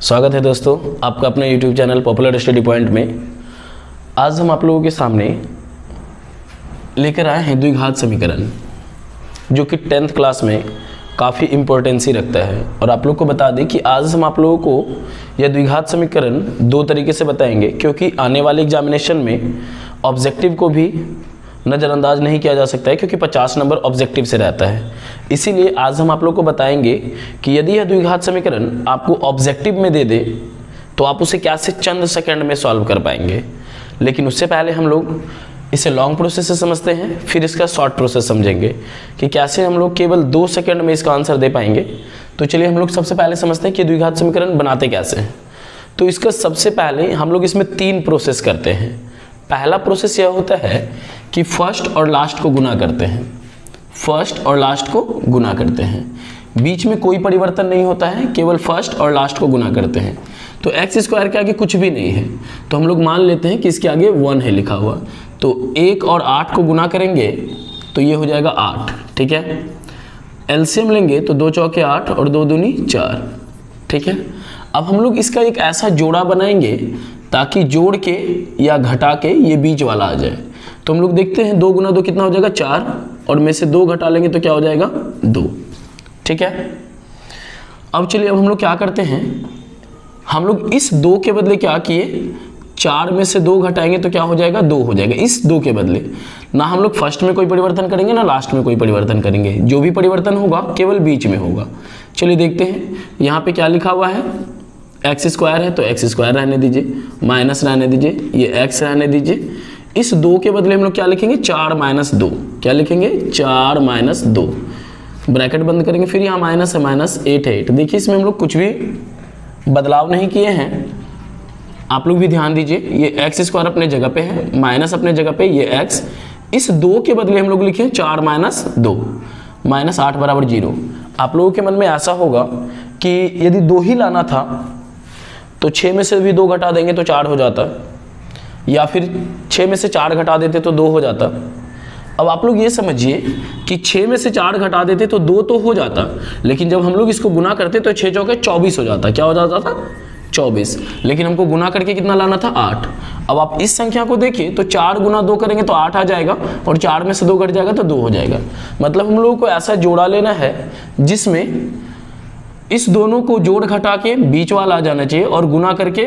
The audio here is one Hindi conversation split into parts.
स्वागत है दोस्तों आपका अपने YouTube channel popular study point में। आज हम आप लोगों के सामने लेकर आए हैं द्विघात समीकरण, जो कि 10th क्लास में काफ़ी इम्पोर्टेंसी रखता है। और आप लोग को बता दें कि आज हम आप लोगों को यह द्विघात समीकरण दो तरीके से बताएंगे, क्योंकि आने वाले एग्जामिनेशन में ऑब्जेक्टिव को भी नज़रअंदाज नहीं किया जा सकता है, क्योंकि 50 नंबर ऑब्जेक्टिव से रहता है। इसीलिए आज हम आप लोग को बताएंगे कि यदि यह द्विघात समीकरण आपको ऑब्जेक्टिव में दे दे तो आप उसे कैसे चंद सेकंड में सॉल्व कर पाएंगे। लेकिन उससे पहले हम लोग इसे लॉन्ग प्रोसेस से समझते हैं, फिर इसका शॉर्ट प्रोसेस समझेंगे कि कैसे हम लोग केवल 2 सेकंड में इसका आंसर दे पाएंगे। तो चलिए हम लोग सबसे पहले समझते हैं कि द्विघात समीकरण बनाते कैसे हैं। तो इसका सबसे पहले हम लोग इसमें 3 प्रोसेस करते हैं। पहला प्रोसेस यह होता है कि फर्स्ट और लास्ट को गुना करते हैं, फर्स्ट और लास्ट को गुना करते हैं। बीच में कोई परिवर्तन नहीं होता है, केवल फर्स्ट और लास्ट को गुना करते हैं। तो एक्स स्क्वायर के आगे कुछ भी नहीं है, तो हम लोग मान लेते हैं कि इसके आगे 1 है लिखा हुआ। तो 1 और 8 को गुना करेंगे तो ये हो जाएगा 8, ठीक है। एलसीएम लेंगे तो 2 चौके 8 और 2 दूनी 4, ठीक है। अब हम लोग इसका एक ऐसा जोड़ा बनाएंगे ताकि जोड़ के या घटा के ये बीच वाला आ जाए। तो हम लोग देखते हैं 2 गुना 2 कितना हो जाएगा 4, और में से 2 घटा लेंगे तो क्या हो जाएगा 2, ठीक है। अब चलिए अब हम लोग क्या करते हैं, हम लोग इस 2 के बदले क्या किए, 4 में से 2 घटाएंगे तो क्या हो जाएगा 2 हो जाएगा। इस 2 के बदले ना हम लोग फर्स्ट में कोई परिवर्तन करेंगे ना लास्ट में कोई परिवर्तन करेंगे, जो भी परिवर्तन होगा केवल बीच में होगा। चलिए देखते हैं यहाँ पे क्या लिखा हुआ है, एक्स स्क्वायर है तो एक्स स्क्वायर रहने दीजिए, माइनस रहने दीजिए, ये एक्स रहने दीजिए। इस 2 के बदले हम लोग क्या लिखेंगे 4 - 2, क्या लिखेंगे 4 - 2, ब्रैकेट बंद करेंगे, फिर यहाँ माइनस है, -8 है 8। देखिए इसमें हम लोग कुछ भी बदलाव नहीं किए हैं, आप लोग भी ध्यान दीजिए। ये एक्स स्क्वायर अपने जगह पे है, माइनस अपने जगह पे, ये एक्स। इस 2 के बदले हम लोग लिखे 4 - 2, -8 = 0। आप लोगों के मन में ऐसा होगा कि यदि 2 ही लाना था तो 6 में से भी 2 घटा देंगे तो 4 हो जाता, या फिर 6 में से 4 घटा देते तो 2 हो जाता। अब आप लोग ये समझिए कि 6 में से 4 घटा देते तो 2 तो हो जाता, लेकिन जब हम लोग इसको गुना करते तो 6 चौके 24 हो जाता। क्या हो जाता था 24, लेकिन हमको गुना करके कितना लाना था 8। अब आप इस संख्या को देखिए तो 4 गुना 2 करेंगे तो 8 आ जाएगा, और 4 में से 2 घट जाएगा तो 2 हो जाएगा। मतलब हम लोगों को ऐसा जोड़ा लेना है जिसमें इस दोनों को जोड़ घटा के बीच वाला आ जाना चाहिए, और गुना करके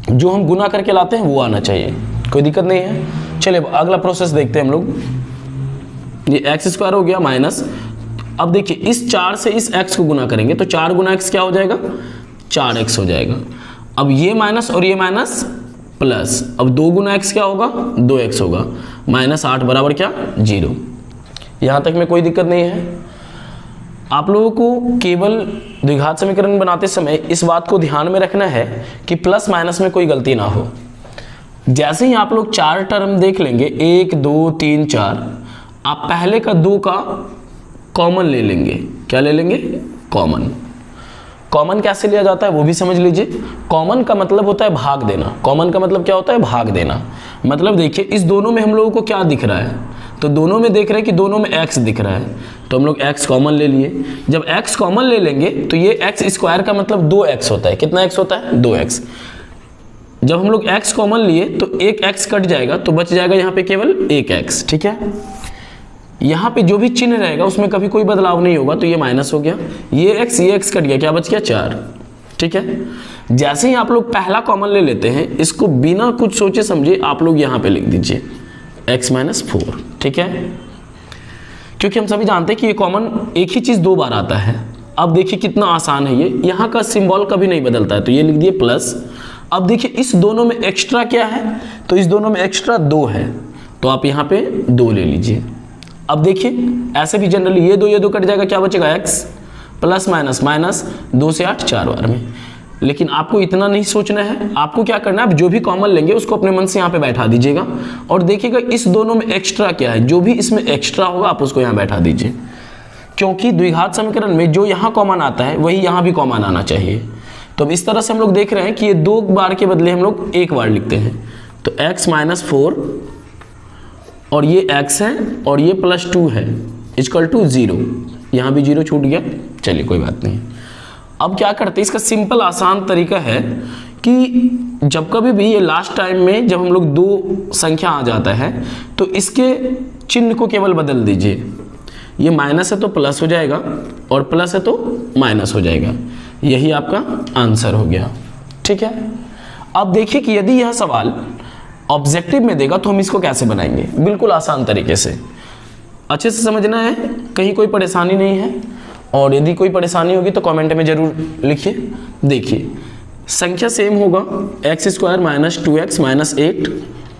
जो हम गुना करके लाते हैं वो आना चाहिए। कोई दिक्कत नहीं है। चलिए अगला प्रोसेस देखते हैं हम लोग। ये एक्स स्क्वायर हो गया माइनस, अब देखिए इस 4 से इस x को गुना करेंगे तो 4 गुना x क्या हो जाएगा 4x हो जाएगा। अब ये माइनस और ये माइनस प्लस, अब 2 गुना x क्या होगा 2x होगा, -8 बराबर क्या 0। यहाँ तक में कोई दिक्कत नहीं है। आप लोगों को केवल द्विघात समीकरण बनाते समय इस बात को ध्यान में रखना है कि प्लस माइनस में कोई गलती ना हो। जैसे ही आप लोग 4 टर्म देख लेंगे 1 2 3 4, आप पहले का 2 का कॉमन ले लेंगे। क्या ले लेंगे कॉमन। कॉमन कैसे लिया जाता है वो भी समझ लीजिए। कॉमन का मतलब होता है भाग देना। कॉमन का मतलब क्या होता है भाग देना। मतलब देखिए इस दोनों में हम लोगों को क्या दिख रहा है, तो दोनों में देख रहे हैं कि दोनों में x दिख रहा है, तो हम लोग x कॉमन ले लिए। जब x कॉमन ले लेंगे तो ये x स्क्वायर का मतलब 2x होता है। कितना x होता है 2x। जब हम लोग x कॉमन लिए तो एक x कट जाएगा तो बच जाएगा यहाँ पे केवल एक x, ठीक है। यहाँ पे जो भी चिन्ह रहेगा उसमें कभी कोई बदलाव नहीं होगा, तो ये माइनस हो गया, ये x कट गया, क्या बच गया 4, ठीक है। जैसे ही आप लोग पहला कॉमन ले लेते हैं, इसको बिना कुछ सोचे समझे आप लोग यहाँ पे लिख दीजिए x - 4, ठीक है। क्योंकि हम सभी जानते हैं कि ये कॉमन एक ही चीज़ 2 बार आता है। अब देखिए कितना आसान है ये, यहाँ का सिंबल कभी नहीं बदलता है, तो ये लिख दिए प्लस। अब देखिए इस दोनों में एक्स्ट्रा क्या है, तो इस दोनों में एक्स्ट्रा 2 है, तो आप यहाँ पे 2 ले लीजिए। अब देखिए ऐसे भी जनरली ये 2 कट जाएगा, क्या बचेगा x प्लस माइनस 2 से 8 4 बार में। लेकिन आपको इतना नहीं सोचना है, आपको क्या करना है, आप जो भी कॉमन लेंगे उसको अपने मन से यहाँ पे बैठा दीजिएगा, और देखिएगा इस दोनों में एक्स्ट्रा क्या है, जो भी इसमें एक्स्ट्रा होगा आप उसको यहाँ बैठा दीजिए। क्योंकि द्विघात समीकरण में जो यहाँ कॉमन आता है वही यहाँ भी कॉमन आना चाहिए। तो अब इस तरह से हम लोग देख रहे हैं कि ये 2 बार के बदले हम लोग 1 बार लिखते हैं, तो x - 4 और ये x है और ये +2 है = 0। यहाँ भी 0 छूट गया, चलिए कोई बात नहीं। अब क्या करते हैं, इसका सिंपल आसान तरीका है कि जब कभी भी ये लास्ट टाइम में जब हम लोग दो संख्या आ जाता है तो इसके चिन्ह को केवल बदल दीजिए। ये माइनस है तो प्लस हो जाएगा और प्लस है तो माइनस हो जाएगा। यही आपका आंसर हो गया। ठीक है, अब देखिए कि यदि यह सवाल ऑब्जेक्टिव में देगा तो हम इसको कैसे बनाएंगे, बिल्कुल आसान तरीके से। अच्छे से समझना है, कहीं कोई परेशानी नहीं है, और यदि कोई परेशानी होगी तो कमेंट में जरूर लिखिए। देखिए संख्या सेम होगा, x square minus 2x minus 8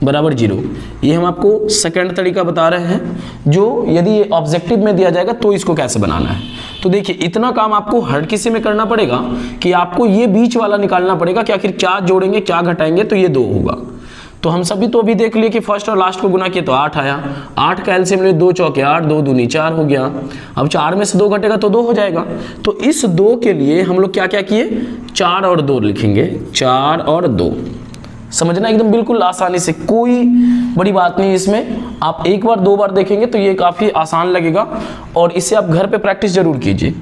बराबर 0। ये हम आपको सेकंड तरीका बता रहे हैं, जो यदि ये ऑब्जेक्टिव में दिया जाएगा तो इसको कैसे बनाना है। तो देखिए इतना काम आपको हर किसी में करना पड़ेगा कि आपको ये बीच वाला निकालना पड़ेगा कि आखिर क्या जोड़ेंगे क्या घटाएंगे, तो ये 2 होगा। तो हम सभी तो अभी देख लिए कि फर्स्ट और लास्ट को गुना किए तो 8 आया, 8 का एलसीएम ले 2 चौके 8, 2 दूनी 4 हो गया। अब 4 में से 2 घटेगा तो 2 हो जाएगा। तो इस 2 के लिए हम लोग क्या क्या किए, 4 और 2 लिखेंगे, 4 और 2। समझना एकदम बिल्कुल आसानी से, कोई बड़ी बात नहीं इसमें। आप एक बार 2 बार देखेंगे तो ये काफ़ी आसान लगेगा, और इसे आप घर पे प्रैक्टिस जरूर कीजिए।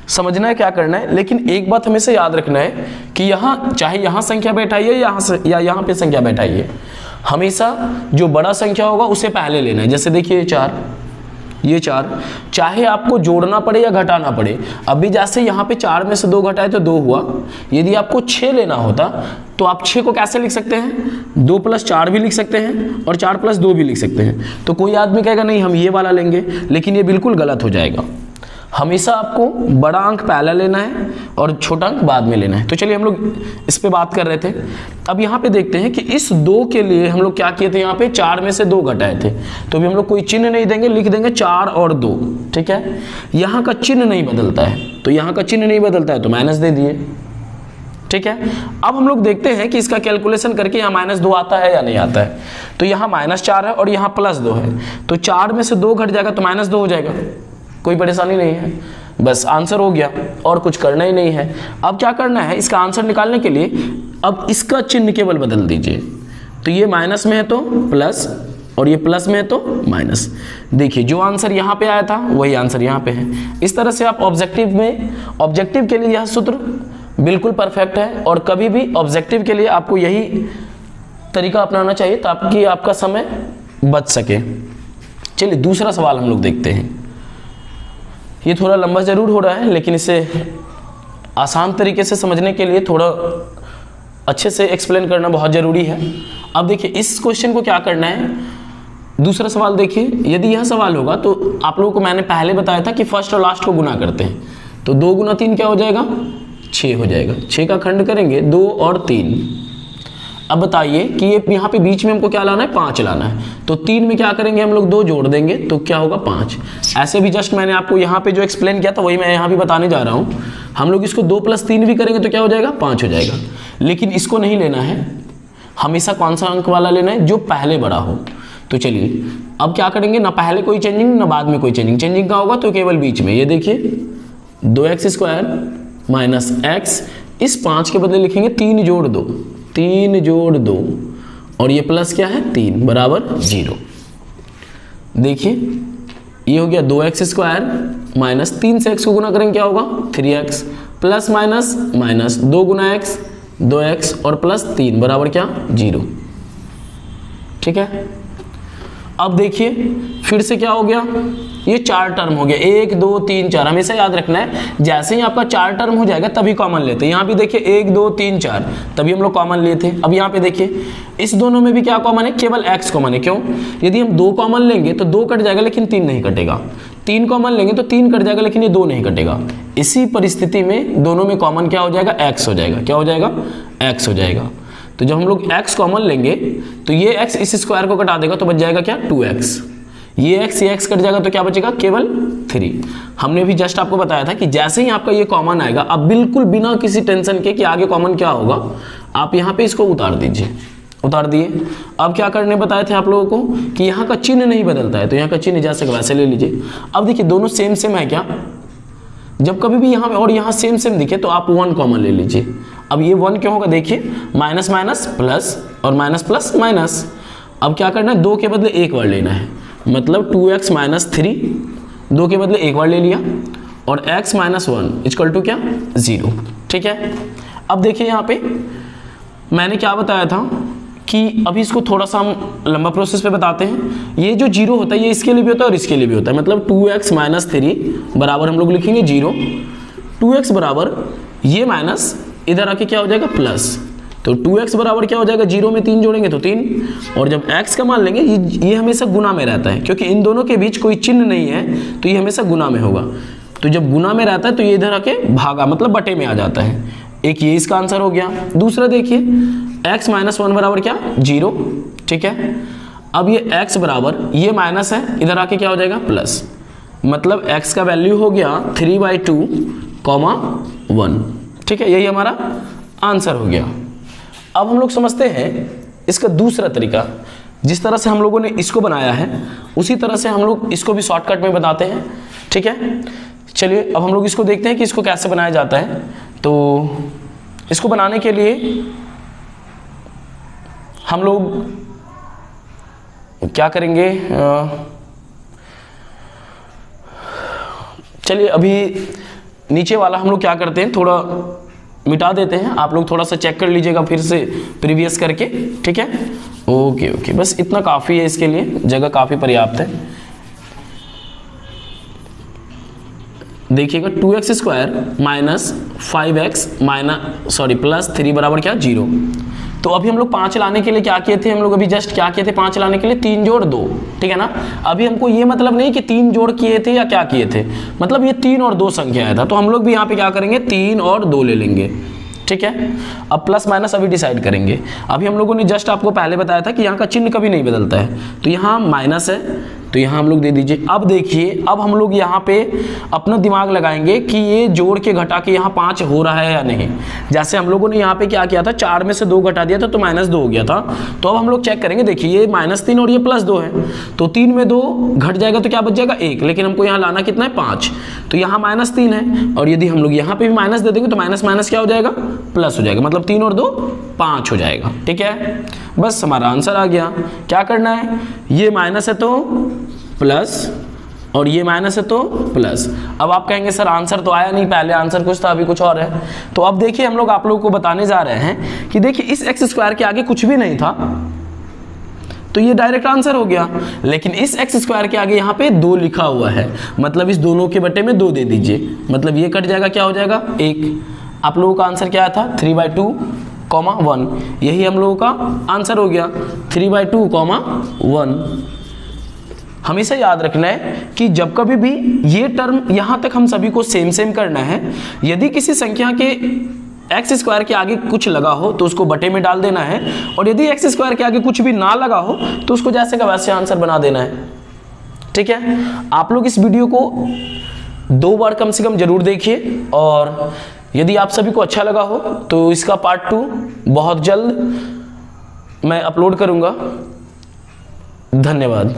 समझना है क्या करना है, लेकिन एक बात हमेशा याद रखना है कि यहाँ चाहे यहाँ संख्या बैठाइए यहाँ से या यहाँ पे संख्या बैठाइए, हमेशा जो बड़ा संख्या होगा उसे पहले लेना है। जैसे देखिए 4, ये 4, चाहे आपको जोड़ना पड़े या घटाना पड़े। अभी जैसे यहाँ पे 4 में से 2 घटाए तो 2 हुआ। यदि आपको 6 लेना होता तो आप 6 को कैसे लिख सकते हैं, 2 + 4 भी लिख सकते हैं और 4 + 2 भी लिख सकते हैं। तो कोई आदमी कहेगा नहीं हम ये वाला लेंगे, लेकिन ये बिल्कुल गलत हो जाएगा। हमेशा आपको बड़ा अंक पहला लेना है और छोटा अंक बाद में लेना है। तो चलिए हम लोग इस पे बात कर रहे थे। अब यहाँ पे देखते हैं कि इस 2 के लिए हम लोग क्या किए थे, यहाँ पे 4 में से 2 घटाए थे, तो अभी हम लोग कोई चिन्ह नहीं देंगे, लिख देंगे 4 और 2। ठीक है, यहाँ का चिन्ह नहीं बदलता है, तो यहाँ का चिन्ह नहीं बदलता है तो माइनस दे दिए। ठीक है, अब हम लोग देखते हैं कि इसका कैलकुलेशन करके यहाँ -2 आता है या नहीं आता है। तो यहाँ -4 है और यहाँ +2 है, तो 4 में से 2 घट जाएगा तो -2 हो जाएगा। कोई परेशानी नहीं है, बस आंसर हो गया और कुछ करना ही नहीं है। अब क्या करना है, इसका आंसर निकालने के लिए अब इसका चिन्ह केवल बदल दीजिए। तो ये माइनस में है तो प्लस और ये प्लस में है तो माइनस। देखिए जो आंसर यहाँ पे आया था वही आंसर यहाँ पे है। इस तरह से आप ऑब्जेक्टिव के लिए यह सूत्र बिल्कुल परफेक्ट है, और कभी भी ऑब्जेक्टिव के लिए आपको यही तरीका अपनाना चाहिए ताकि आपका समय बच सके। चलिए दूसरा सवाल हम लोग देखते हैं। ये थोड़ा लंबा जरूर हो रहा है, लेकिन इसे आसान तरीके से समझने के लिए थोड़ा अच्छे से एक्सप्लेन करना बहुत ज़रूरी है। अब देखिए इस क्वेश्चन को क्या करना है। दूसरा सवाल देखिए, यदि यह सवाल होगा तो आप लोगों को मैंने पहले बताया था कि फर्स्ट और लास्ट को गुना करते हैं, तो 2 × 3 क्या हो जाएगा, 6 हो जाएगा। 6 का खंड करेंगे 2 और 3। अब बताइए कि ये यहाँ पे बीच में हमको क्या लाना है, 5 लाना है। तो 3 में क्या करेंगे हम लोग, 2 जोड़ देंगे तो क्या होगा 5। ऐसे भी जस्ट मैंने आपको यहाँ पे जो एक्सप्लेन किया था वही मैं यहाँ भी बताने जा रहा हूँ। हम लोग इसको 2 + 3 भी करेंगे तो क्या हो जाएगा, 5 हो जाएगा। लेकिन इसको नहीं लेना है, हमेशा कौन सा अंक वाला लेना है, जो पहले बड़ा हो। तो चलिए अब क्या करेंगे, ना पहले कोई चेंजिंग ना बाद में कोई चेंजिंग का होगा, तो केवल बीच में। ये देखिए 2x² माइनस x, इस 5 के बदले लिखेंगे 3 जोड़ 2, 3 जोड़ 2 और ये प्लस क्या है 3 बराबर 0। देखिए ये हो गया 2x² माइनस 3 से x को गुना करेंगे क्या होगा 3x, plus minus minus 2 × x 2x और प्लस 3 बराबर क्या 0। ठीक है, अब देखिए फिर से क्या हो गया, ये 4 टर्म हो गया, 1 2 3 4। हमेशा याद रखना है जैसे ही आपका 4 टर्म हो जाएगा तभी कॉमन लेते हैं। यहाँ भी देखिए 1 2 3 4 तभी हम लोग कॉमन लिए थे। अब यहाँ पे देखिए इस दोनों में भी क्या कॉमन है, केवल x कॉमन है। क्यों, यदि हम 2 कॉमन लेंगे तो 2 कट जाएगा लेकिन 3 नहीं कटेगा, 3 कॉमन लेंगे तो 3 कट जाएगा लेकिन ये 2 नहीं कटेगा। इसी परिस्थिति में दोनों में कॉमन क्या हो जाएगा, x हो जाएगा। क्या हो जाएगा, x हो जाएगा। तो जब हम लोग x कॉमन लेंगे तो ये x इस स्क्वायर को कटा देगा तो बच जाएगा क्या 2x। ये x कट जाएगा तो क्या बचेगा केवल 3। हमने भी जस्ट आपको बताया था कि जैसे ही आपका ये कॉमन आएगा, अब बिल्कुल बिना किसी टेंशन के कि आगे कॉमन क्या होगा, आप यहाँ पे इसको उतार दीजिए। उतार दिए। अब क्या करने बताए थे आप लोगों को कि यहाँ का चिन्ह नहीं बदलता है, तो यहाँ का चिन्ह जैसे वैसे ले लीजिए। अब देखिए दोनों सेम सेम है क्या, जब कभी भी यहाँ और यहाँ सेम सेम दिखे तो आप 1 कॉमन ले लीजिए। अब ये 1 क्यों होगा, देखिए माइनस माइनस प्लस और माइनस प्लस माइनस। अब क्या करना है, 2 के बदले 1 बार लेना है, मतलब 2x - 3, 2 के बदले 1 बार ले लिया और x माइनस 1 इक्वल टू क्या 0। ठीक है, अब देखिए यहाँ पे मैंने क्या बताया था कि अभी इसको थोड़ा सा हम लंबा प्रोसेस पे बताते हैं। ये जो 0 होता है ये इसके लिए भी होता है और इसके लिए भी होता है, मतलब 2x माइनस 3 बराबर हम लोग लिखेंगे 0, 2x बराबर ये माइनस इधर आके क्या हो जाएगा प्लस, तो 2x बराबर क्या हो जाएगा 0 में 3 जोड़ेंगे तो 3, और जब x का मान लेंगे ये हमेशा गुना में रहता है क्योंकि इन दोनों के बीच कोई चिन्ह नहीं है तो ये हमेशा गुना में होगा। तो जब गुना में रहता है तो ये इधर आके भागा मतलब बटे में आ जाता है। एक ये इसका आंसर हो गया। दूसरा देखिए x माइनस 1 बराबर क्या 0। ठीक है, अब ये x बराबर ये माइनस है इधर आके क्या हो जाएगा प्लस, मतलब x का वैल्यू हो गया 3/2, 1। ठीक है, यही हमारा आंसर हो गया। अब हम लोग समझते हैं इसका दूसरा तरीका। जिस तरह से हम लोगों ने इसको बनाया है उसी तरह से हम लोग इसको भी शॉर्टकट में बताते हैं। ठीक है, चलिए अब हम लोग इसको देखते हैं कि इसको कैसे बनाया जाता है। तो इसको बनाने के लिए हम लोग क्या करेंगे, चलिए अभी नीचे वाला हम लोग क्या करते हैं थोड़ा मिटा देते हैं, आप लोग थोड़ा सा चेक कर लीजिएगा फिर से प्रीवियस करके। ठीक है, ओके ओके, बस इतना काफ़ी है, इसके लिए जगह काफ़ी पर्याप्त है। देखिएगा 2x square minus 5x plus 3 बराबर क्या 0। तो अभी हम लोग 5 लाने के लिए क्या किए थे, हम लोग अभी जस्ट क्या किए थे 5 लाने के लिए 3 जोड़ 2। ठीक है ना, अभी हमको ये मतलब नहीं कि 3 जोड़ किए थे या क्या किए थे, मतलब ये 3 और 2 संख्या आया था तो हम लोग भी यहाँ पे क्या करेंगे 3 और 2 ले लेंगे। ठीक है, अब प्लस माइनस अभी डिसाइड करेंगे। अभी हम लोगों ने जस्ट आपको पहले बताया था कि यहाँ का चिन्ह कभी नहीं बदलता है, तो यहाँ माइनस है तो यहाँ हम लोग दे दीजिए। अब देखिए अब हम लोग यहाँ पे अपना दिमाग लगाएंगे कि ये जोड़ के घटा के यहाँ 5 हो रहा है या नहीं। जैसे हम लोगों ने यहाँ पे क्या किया था 4 में से 2 घटा दिया था तो -2 हो गया था, तो अब हम लोग चेक करेंगे। देखिए ये -3 और ये +2 है, तो 3 में 2 घट जाएगा तो क्या बच जाएगा 1, लेकिन हमको यहाँ लाना कितना है 5, तो यहाँ -3 है, और यदि हम लोग यहाँ पे भी माइनस दे देंगे तो माइनस माइनस क्या हो जाएगा प्लस हो जाएगा, मतलब 3 और 2 5 हो जाएगा। ठीक है, बस हमारा आंसर आ गया। क्या करना है, ये माइनस है तो प्लस और ये माइनस है तो प्लस। अब आप कहेंगे सर आंसर तो आया नहीं, पहले आंसर कुछ था अभी कुछ और है। तो अब देखिए हम लोग आप लोगों को बताने जा रहे हैं कि देखिए इस x स्क्वायर के आगे कुछ भी नहीं था तो ये डायरेक्ट आंसर हो गया, लेकिन इस x स्क्वायर के आगे यहाँ पे 2 लिखा हुआ है, मतलब इस दोनों के बटे में 2 दे दीजिए, मतलब ये कट जाएगा क्या हो जाएगा 1। आप लोगों का आंसर क्या था 3/2, 1, यही हम लोगों का आंसर हो गया 3/2, 1। हमेशा याद रखना है कि जब कभी भी ये टर्म यहाँ तक हम सभी को सेम करना है। यदि किसी संख्या के एक्स स्क्वायर के आगे कुछ लगा हो तो उसको बटे में डाल देना है, और यदि एक्स स्क्वायर के आगे कुछ भी ना लगा हो तो उसको जैसे का वैसे आंसर बना देना है। ठीक है, आप लोग इस वीडियो को 2 बार कम से कम जरूर देखिए, और यदि आप सभी को अच्छा लगा हो तो इसका पार्ट 2 बहुत जल्द मैं अपलोड करूंगा। धन्यवाद।